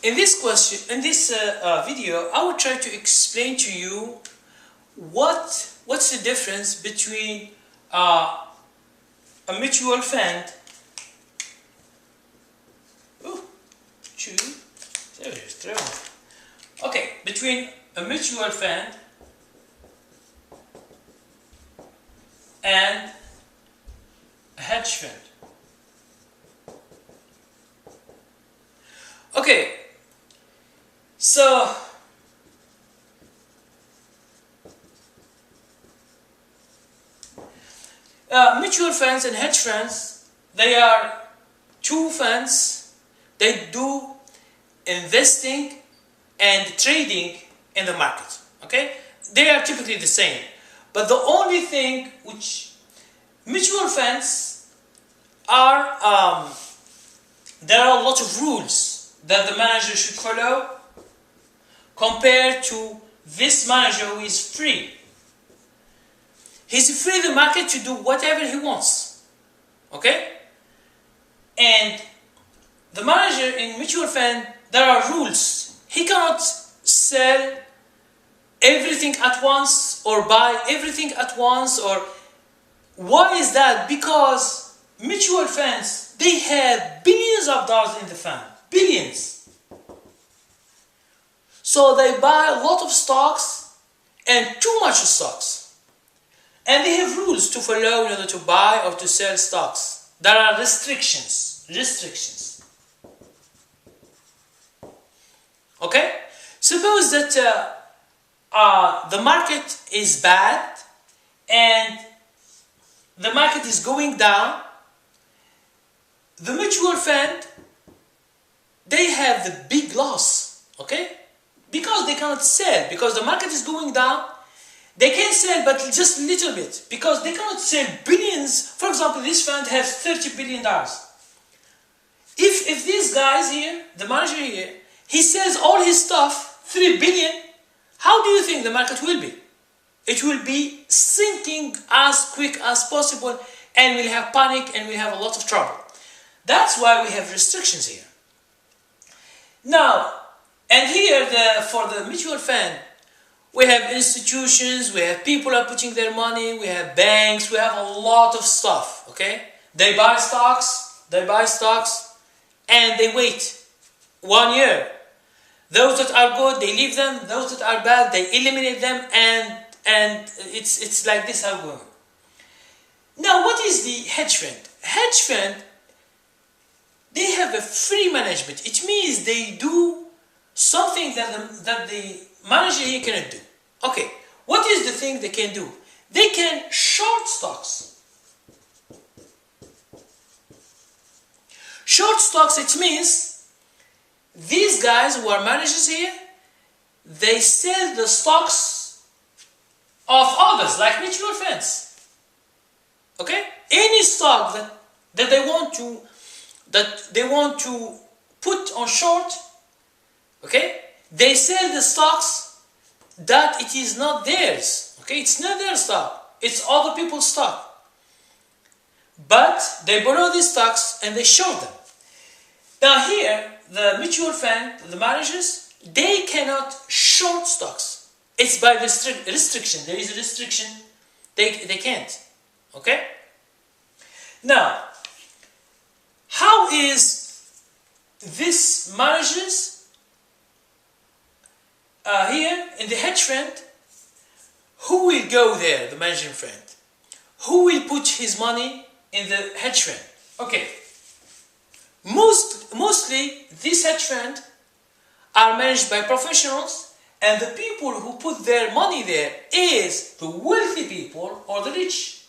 in this video, I will try to explain to you what's the difference between a mutual fund. Okay, between a mutual fund and a hedge fund. Okay, so mutual funds and hedge funds, they are two funds. They do investing and trading in the market. Okay, they are typically the same, but the only thing which mutual funds are, there are a lot of rules that the manager should follow compared to this manager who is free. He's free in the market to do whatever he wants. Okay? And the manager in mutual fund, there are rules. He cannot sell everything at once or buy everything at once. Or why is that? Because mutual funds, they have billions of dollars in the fund. Billions. So they buy a lot of stocks and too much stocks. And they have rules to follow in order to buy or to sell stocks. There are restrictions. Okay? Suppose that the market is bad and the market is going down. The mutual fund, they have the big loss, okay? Because they cannot sell, because the market is going down. They can sell, but just a little bit, because they cannot sell billions. For example, this fund has $30 billion. If these guys here, the manager here, he sells all his stuff, $3 billion, how do you think the market will be? It will be sinking as quick as possible, and we'll have panic and we'll have a lot of trouble. That's why we have restrictions here. Now, and here for the mutual fund, we have institutions, we have people are putting their money, we have banks, we have a lot of stuff, okay? They buy stocks, and they wait 1 year. Those that are good, they leave them. Those that are bad, they eliminate them, and it's like this how going. Now, what is the hedge fund? Hedge fund, they have a free management. It means they do something that the manager here cannot do. Okay, what is the thing they can do? They can short stocks. Short stocks, it means these guys who are managers here, they sell the stocks of others, like mutual funds. Okay? Any stock that they want to put on short, okay? They sell the stocks that it is not theirs. Okay? It's not their stock. It's other people's stock. But they borrow these stocks and they short them. Now here, the mutual fund, the managers, they cannot short stocks. It's by restriction. There is a restriction. They can't. Okay? Now, how is this managers here in the hedge fund? Who will go there, the managing fund? Who will put his money in the hedge fund? Okay. Mostly, this hedge fund are managed by professionals, and the people who put their money there is the wealthy people or the rich.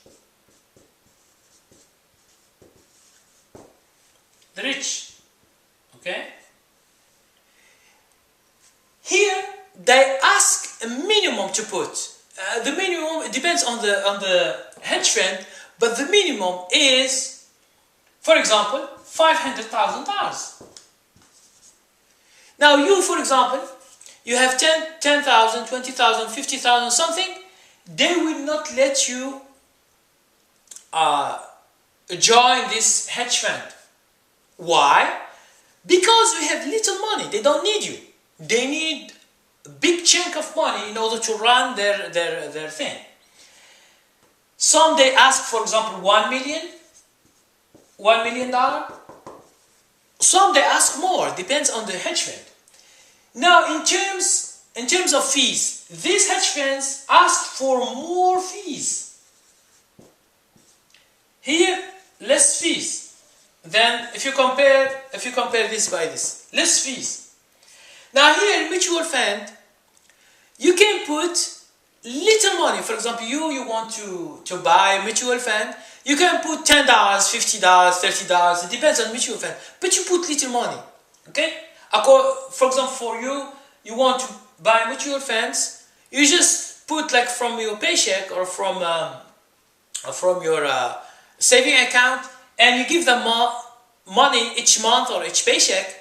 The rich. Okay? Here, they ask a minimum to put. The minimum, it depends on the hedge fund, but the minimum is, for example, $500,000. Now you, for example, you have 10,000, 20,000, 50,000, something, they will not let you join this hedge fund. Why? Because we have little money, they don't need you. They need a big chunk of money in order to run their thing. Some they ask, for example, $1 million. Some they ask more, depends on the hedge fund. Now, in terms of fees, these hedge funds ask for more fees. Here, less fees. Then, if you compare this by this, less fees. Now, here in mutual fund, you can put little money. For example, you want to buy a mutual fund. You can put $10, $50, $30. It depends on mutual fund. But you put little money. Okay? For example, for you want to buy mutual funds. You just put like from your paycheck or from your saving account, and you give them money each month or each paycheck,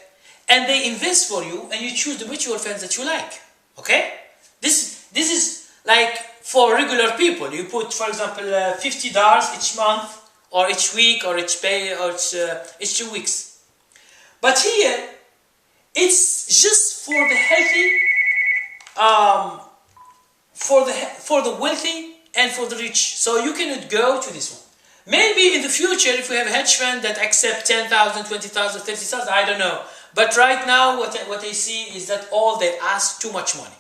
and they invest for you, and you choose the mutual funds that you like. Okay? This is like for regular people. You put, for example, $50 each month, or each week, or each pay, or each 2 weeks. But here, it's just for the healthy, for the wealthy, and for the rich. So you cannot go to this one. Maybe in the future, if we have a hedge fund that accept 10,000, 20,000, 30,000, I don't know. But right now, what I see is that all they ask too much money.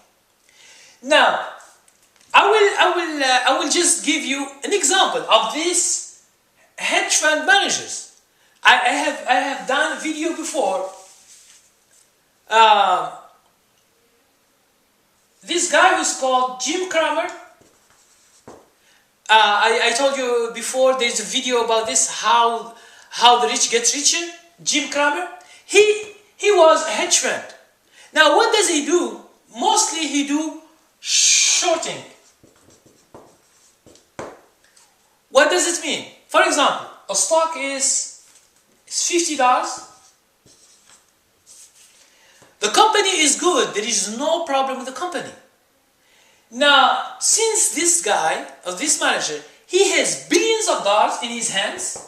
Now, I will just give you an example of these hedge fund managers. I have done a video before. This guy who's called Jim Cramer. I told you before, there's a video about this, how the rich gets richer. Jim Cramer, he was a hedge fund. Now what does he do? Mostly he do shorting. What does it mean? For example, a stock is $50. The company is good, there is no problem with the company. Now, since this guy, or this manager, he has billions of dollars in his hands,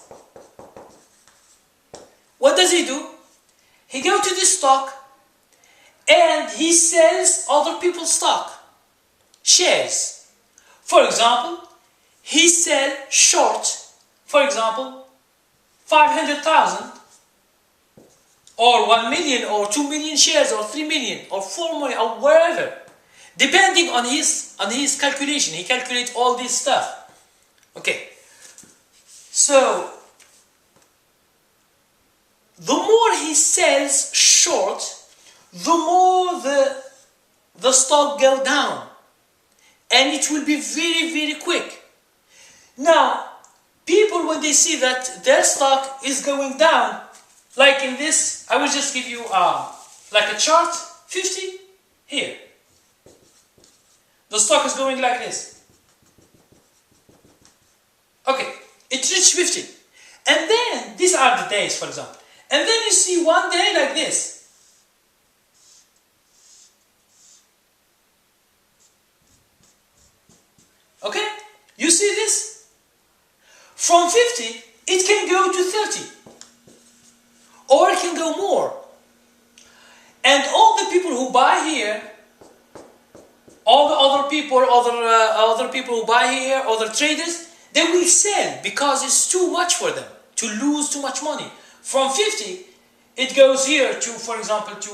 what does he do? He goes to this stock and he sells other people's stock, shares. For example, he sells short, for example, 500,000 or 1 million or 2 million shares or 3 million or 4 million or wherever. Depending on his calculation, he calculates all this stuff. Okay. So the more he sells short, the more the stock go down, and it will be very, very quick. Now, people, when they see that their stock is going down, like in this, I will just give you like a chart. 50 here. The stock is going like this. Okay, it reached 50. And then, these are the days, for example. And then you see one day like this. Okay? You see this? From 50, it can go to 30. Or it can go more. And all the people who buy here, all the other people who buy here, other traders, they will sell because it's too much for them to lose too much money. From 50, it goes here to, for example, to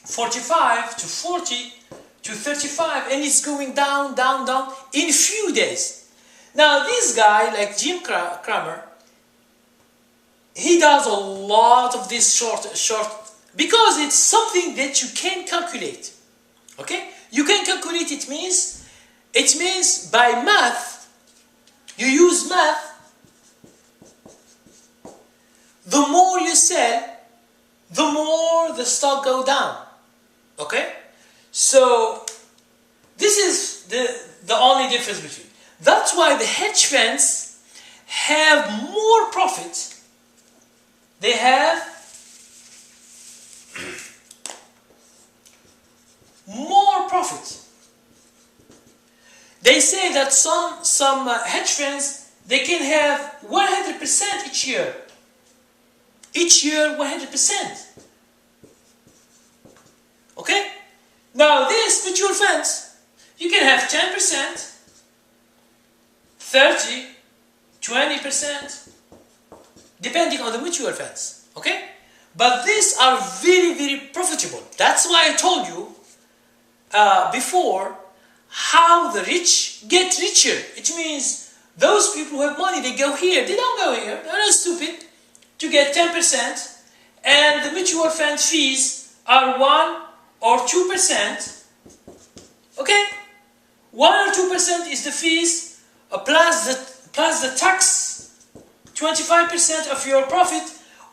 45, to 40, to 35, and it's going down, down, down in few days. Now, this guy, like Jim Cramer, he does a lot of this short, because it's something that you can calculate. Okay? You can calculate, it means by math, you use math, the more you sell, the more the stock go down. Okay? So, this is the only difference between. That's why the hedge funds have more profit. They have more profit. They say that some hedge funds, they can have 100% each year Each year 100%. Okay? Now this mutual funds, you can have 10%, 30, 20%, depending on the mutual funds. Okay? But these are very, very profitable. That's why I told you before how the rich get richer. It means those people who have money, they go here. They don't go here. They're not stupid to get 10%. And the mutual fund fees are 1 or 2%. Okay? 1 or 2% is the fees plus the tax, 25% of your profit.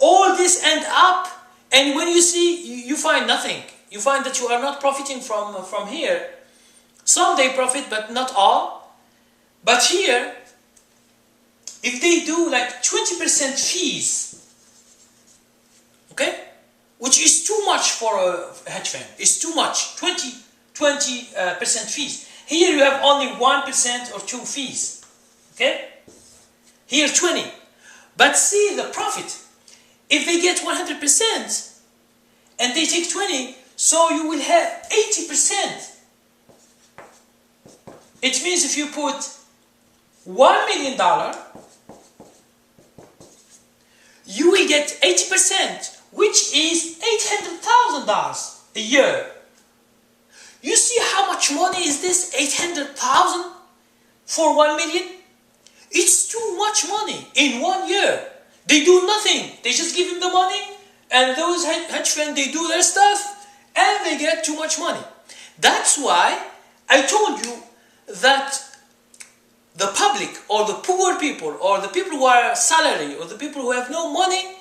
All this end up, and when you see, you find nothing. You find that you are not profiting from here. Some they profit, but not all. But here, if they do like 20% fees, okay, which is too much for a hedge fund, it's too much, 20% fees. Here you have only 1% or 2 fees, okay? Here 20. But see the profit. If they get 100% and they take 20, so you will have 80%. It means if you put $1 million, you will get 80%, which is $800,000 a year. You see how much money is this? 800,000 for 1 million? It's too much money in 1 year. They do nothing. They just give him the money, and those hedge funds, they do their stuff, and they get too much money. That's why I told you that the public, or the poor people, or the people who are salary, or the people who have no money,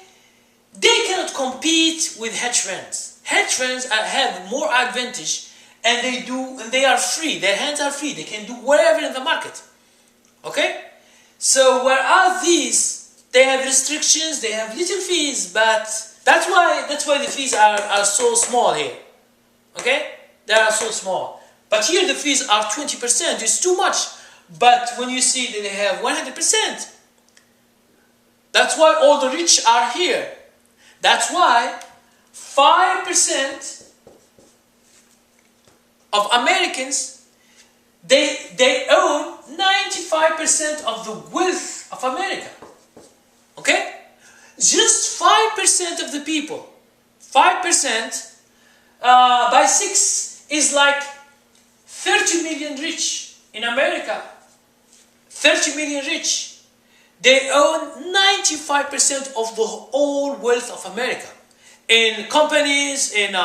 they cannot compete with hedge funds. Hedge funds have more advantage, and they are free. Their hands are free. They can do whatever in the market. Okay? So whereas these, they have restrictions, they have little fees, but that's why the fees are so small here. Okay? They are so small. But here the fees are 20%. It's too much. But when you see that they have 100%, that's why all the rich are here. That's why 5% of Americans, they own 95% of the wealth of America. Okay? Just 5% of the people, 5% by 6 is like 30 million rich in America. 30 million rich. They own 95% of the whole wealth of America. In companies, in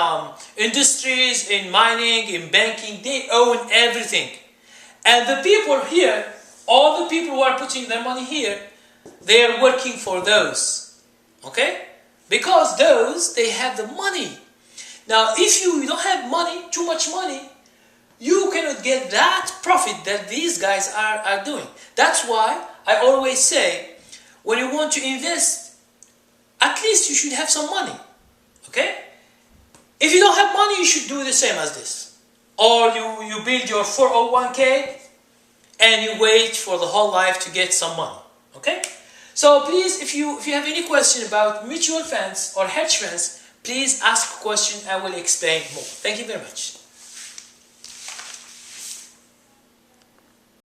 industries, in mining, in banking, they own everything. And the people here, all the people who are putting their money here, they are working for those. Okay? Because those, they have the money. Now, if you don't have money, too much money, you cannot get that profit that these guys are doing. That's why I always say, when you want to invest, at least you should have some money. Okay? If you don't have money, you should do the same as this. Or you build your 401k and you wait for the whole life to get some money. Okay? So please, if you have any question about mutual funds or hedge funds, please ask a question. I will explain more. Thank you very much.